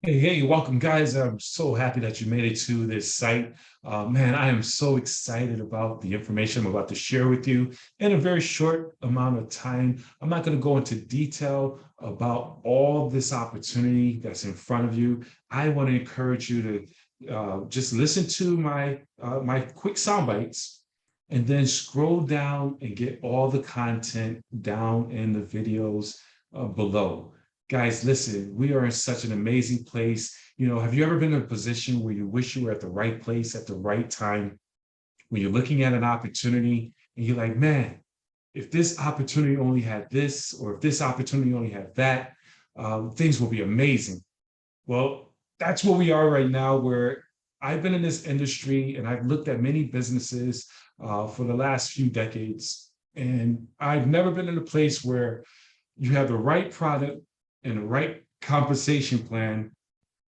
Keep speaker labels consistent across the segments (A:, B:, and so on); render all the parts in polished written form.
A: Hey, welcome, guys. I'm so happy that you made it to this site. Man, I am so excited about the information I'm about to share with you in a very short amount of time. I'm not going to go into detail about all this opportunity that's in front of you. I want to encourage you to just listen to my quick sound bites and then scroll down and get all the content down in the videos below. Guys, listen, we are in such an amazing place. Have you ever been in a position where you wish you were at the right place at the right time, when you're looking at an opportunity and you're like, man, if this opportunity only had this, or if this opportunity only had that, things will be amazing. Well, that's where we are right now, where I've been in this industry and I've looked at many businesses for the last few decades. And I've never been in a place where you have the right product and the right compensation plan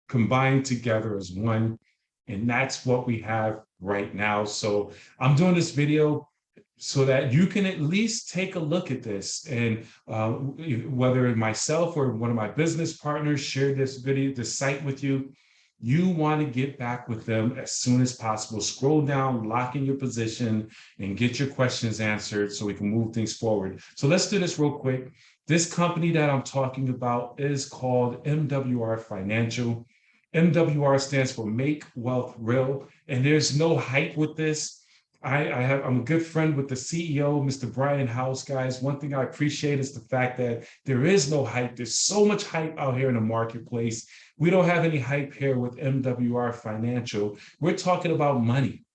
A: combined together as one. And that's what we have right now. So I'm doing this video so that you can at least take a look at this. And whether myself or one of my business partners share this video, this site with you, you want to get back with them as soon as possible. Scroll down, lock in your position, and get your questions answered so we can move things forward. So let's do this real quick. This company that I'm talking about is called MWR Financial. MWR stands for Make Wealth Real, and there's no hype with this. I'm a good friend with the CEO, Mr. Brian House, guys. One thing I appreciate is the fact that there is no hype. There's so much hype out here in the marketplace. We don't have any hype here with MWR Financial. We're talking about money.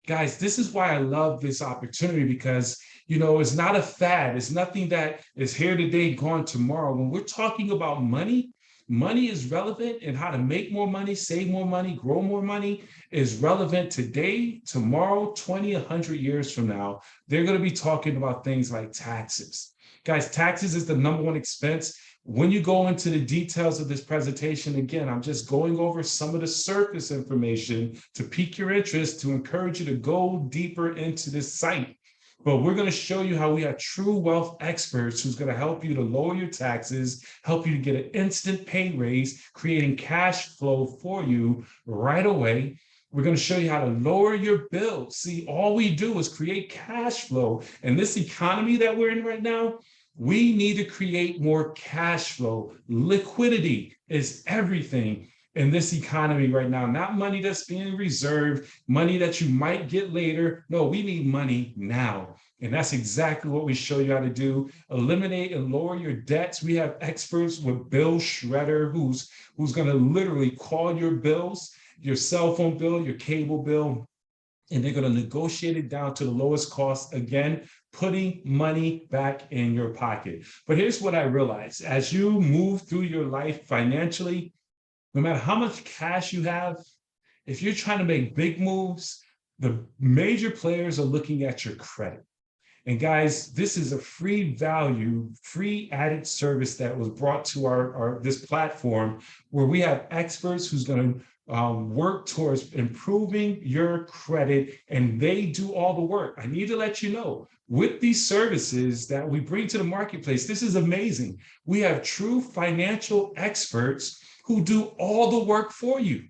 A: Guys, this is why I love this opportunity because, it's not a fad. It's nothing that is here today, gone tomorrow. When we're talking about money, money is relevant, and how to make more money, save more money, grow more money is relevant today, tomorrow, 20, 100 years from now. They're going to be talking about things like taxes. Guys, taxes is the number one expense. When you go into the details of this presentation, again, I'm just going over some of the surface information to pique your interest, to encourage you to go deeper into this site. But we're going to show you how we have true wealth experts who's going to help you to lower your taxes, help you to get an instant pay raise, creating cash flow for you right away. We're going to show you how to lower your bills. See, all we do is create cash flow. And this economy that we're in right now, we need to create more cash flow. Liquidity is everything in this economy right now, not money that's being reserved, money that you might get later. No, we need money now. And that's exactly what we show you how to do. Eliminate and lower your debts. We have experts with Bill Shredder, who's going to literally call your bills, your cell phone bill, your cable bill, and they're going to negotiate it down to the lowest cost, again, putting money back in your pocket. But here's what I realized. As you move through your life financially, no matter how much cash you have, if you're trying to make big moves, the major players are looking at your credit. And guys, this is a free value, free added service that was brought to our this platform, where we have experts who's going to work towards improving your credit, and they do all the work. I need to let you know, with these services that we bring to the marketplace, this is amazing. We have true financial experts who do all the work for you.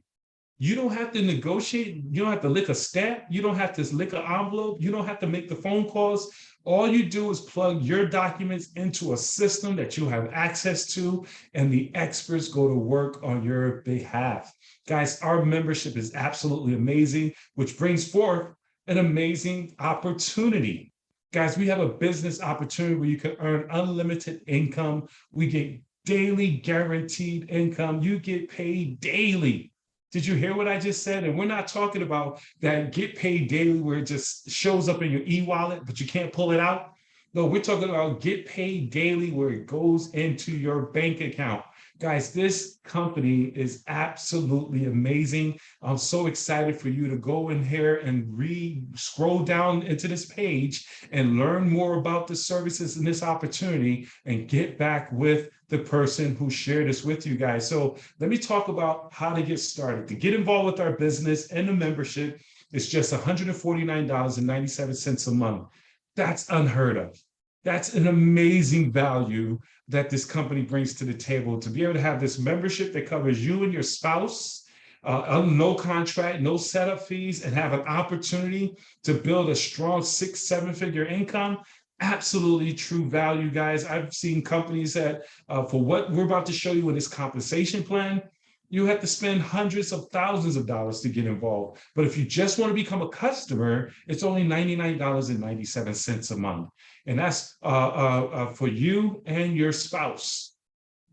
A: You don't have to negotiate. You don't have to lick a stamp. You don't have to lick an envelope. You don't have to make the phone calls. All you do is plug your documents into a system that you have access to, and the experts go to work on your behalf. Guys, our membership is absolutely amazing, which brings forth an amazing opportunity. Guys, we have a business opportunity where you can earn unlimited income. We get daily guaranteed income. You get paid daily. Did you hear what I just said? And we're not talking about that get paid daily where it just shows up in your e-wallet, but you can't pull it out. No, we're talking about get paid daily where it goes into your bank account. Guys, this company is absolutely amazing. I'm so excited for you to go in here and scroll down into this page and learn more about the services and this opportunity, and get back with the person who shared this with you guys. So let me talk about how to get started. To get involved with our business and the membership, it's just $149.97 a month. That's unheard of. That's an amazing value that this company brings to the table, to be able to have this membership that covers you and your spouse, no contract, no setup fees, and have an opportunity to build a strong 6, 7 figure income. Absolutely true value, guys. I've seen companies that, for what we're about to show you in this compensation plan, you have to spend hundreds of thousands of dollars to get involved. But if you just want to become a customer, it's only $99.97 a month. And that's for you and your spouse.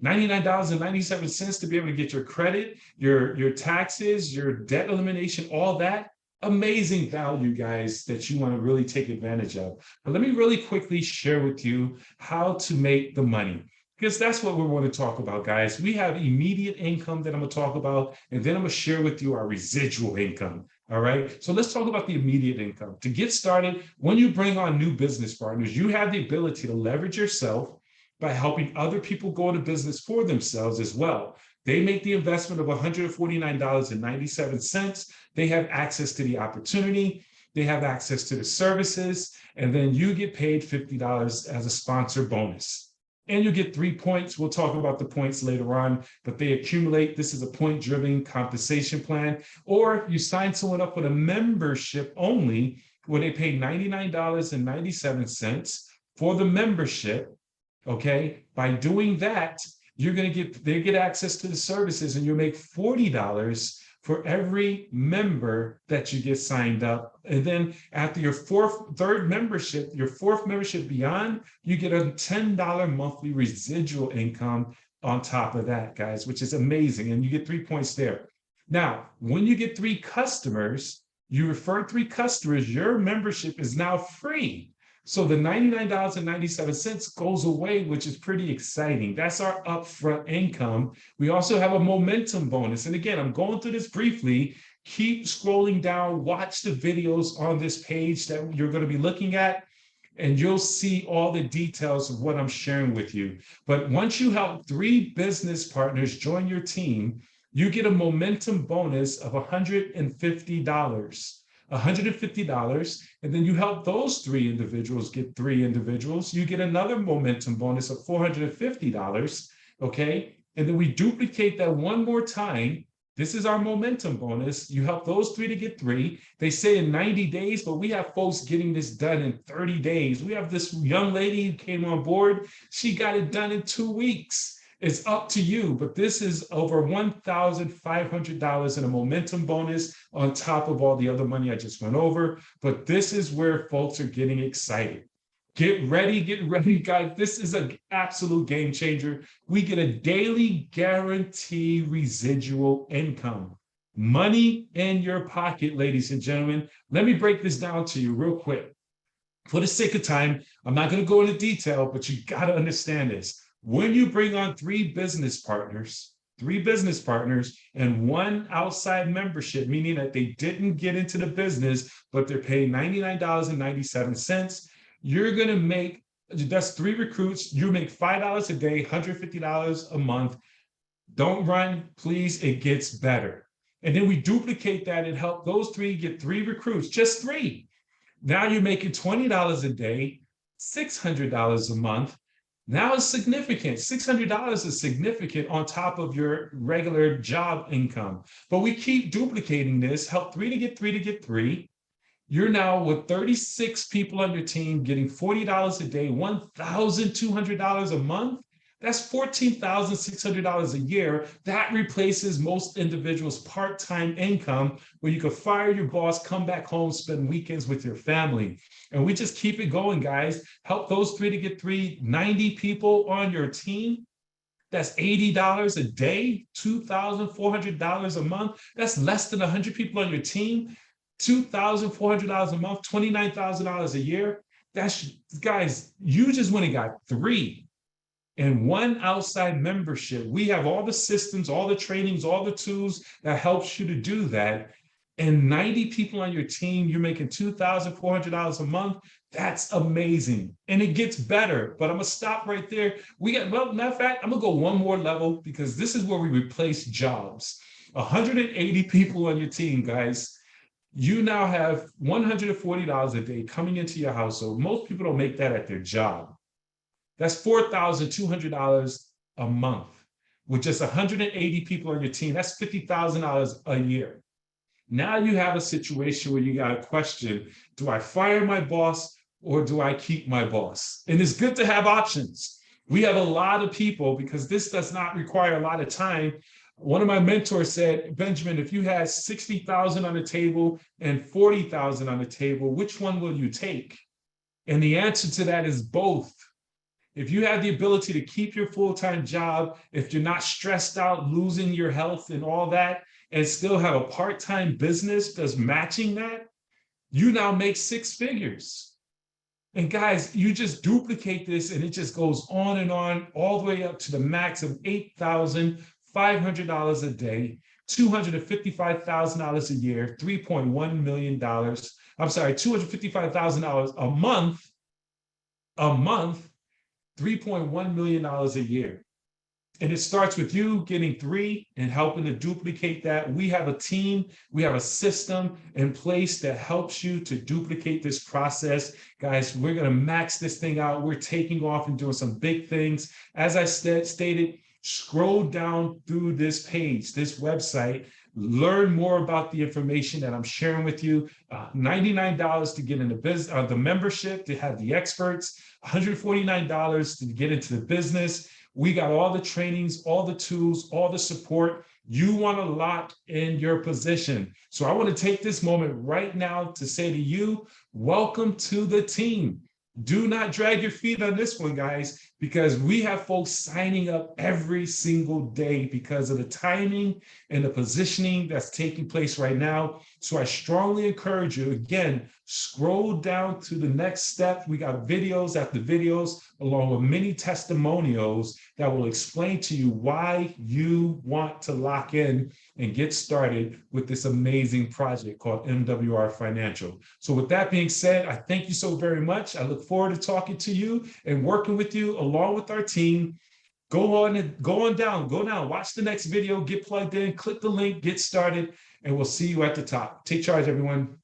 A: $99.97 to be able to get your credit, your taxes, your debt elimination, all that. Amazing value, guys, that you want to really take advantage of. But let me really quickly share with you how to make the money, because that's what we want to talk about, guys. We have immediate income that I'm going to talk about, and then I'm going to share with you our residual income. All right. So let's talk about the immediate income. To get started, when you bring on new business partners, you have the ability to leverage yourself by helping other people go into business for themselves as well. They make the investment of $149.97. They have access to the opportunity. They have access to the services. And then you get paid $50 as a sponsor bonus. And you get 3 points. We'll talk about the points later on, but they accumulate. This is a point-driven compensation plan. Or you sign someone up with a membership only, where they pay $99.97 for the membership. Okay, by doing that, they get access to the services, and you make $40 for every member that you get signed up. And then after your fourth membership beyond, you get a $10 monthly residual income on top of that, guys, which is amazing. And you get 3 points there. Now, when you get 3 customers, you refer 3 customers, your membership is now free. So the $99.97 goes away, which is pretty exciting. That's our upfront income. We also have a momentum bonus. And again, I'm going through this briefly. Keep scrolling down, watch the videos on this page that you're going to be looking at, and you'll see all the details of what I'm sharing with you. But once you help 3 business partners join your team, you get a momentum bonus of $150. $150, and then you help those 3 individuals get 3 individuals, you get another momentum bonus of $450, okay? And then we duplicate that one more time. This is our momentum bonus. You help those 3 to get 3. They say in 90 days, but we have folks getting this done in 30 days. We have this young lady who came on board. She got it done in 2 weeks. It's up to you, but this is over $1,500 in a momentum bonus on top of all the other money I just went over. But this is where folks are getting excited. Get ready, guys. This is an absolute game changer. We get a daily guarantee residual income. Money in your pocket, ladies and gentlemen. Let me break this down to you real quick. For the sake of time, I'm not going to go into detail, but you got to understand this. When you bring on 3 business partners and 1 outside membership, meaning that they didn't get into the business, but they're paying $99.97, you're going to make, that's 3 recruits. You make $5 a day, $150 a month. Don't run, please. It gets better. And then we duplicate that and help those 3 get 3 recruits, just 3. Now you're making $20 a day, $600 a month. Now it's significant. $600 is significant on top of your regular job income. But we keep duplicating this, help 3 to get 3 to get 3. You're now with 36 people on your team getting $40 a day, $1,200 a month. That's $14,600 a year. That replaces most individuals' part-time income, where you could fire your boss, come back home, spend weekends with your family. And we just keep it going, guys. Help those 3 to get 3, 90 people on your team. That's $80 a day, $2,400 a month. That's less than 100 people on your team. $2,400 a month, $29,000 a year. That's, guys, you just went and got 3. And 1 outside membership. We have all the systems, all the trainings, all the tools that helps you to do that. And 90 people on your team, you're making $2,400 a month. That's amazing. And it gets better, but I'm gonna stop right there. Well, matter of fact, I'm gonna go one more level, because this is where we replace jobs. 180 people on your team, guys. You now have $140 a day coming into your household. Most people don't make that at their job. That's $4,200 a month. With just 180 people on your team, that's $50,000 a year. Now you have a situation where you got a question, do I fire my boss or do I keep my boss? And it's good to have options. We have a lot of people because this does not require a lot of time. One of my mentors said, Benjamin, if you had 60,000 on the table and 40,000 on the table, which one will you take? And the answer to that is both. If you have the ability to keep your full-time job, if you're not stressed out, losing your health and all that, and still have a part-time business that's matching that, you now make six figures. And guys, you just duplicate this and it just goes on and on, all the way up to the max of $8,500 a day, $255,000 a year, $3.1 million. I'm sorry, $255,000 a month, $3.1 million a year. And it starts with you getting three and helping to duplicate that. We have a team, we have a system in place that helps you to duplicate this process. Guys, we're going to max this thing out. We're taking off and doing some big things. As I stated, scroll down through this page, this website, learn more about the information that I'm sharing with you. $99 to get in the membership, to have the experts, $149 to get into the business. We got all the trainings, all the tools, all the support. You want to lock in your position. So I want to take this moment right now to say to you, welcome to the team. Do not drag your feet on this one, guys, because we have folks signing up every single day because of the timing and the positioning that's taking place right now. So I strongly encourage you, again, scroll down to the next step. We got videos after videos, along with many testimonials that will explain to you why you want to lock in and get started with this amazing project called MWR Financial. So with that being said, I thank you so very much. I look forward to talking to you and working with you along with our team. Go down, watch the next video, get plugged in, click the link, get started, and we'll see you at the top. Take charge, everyone.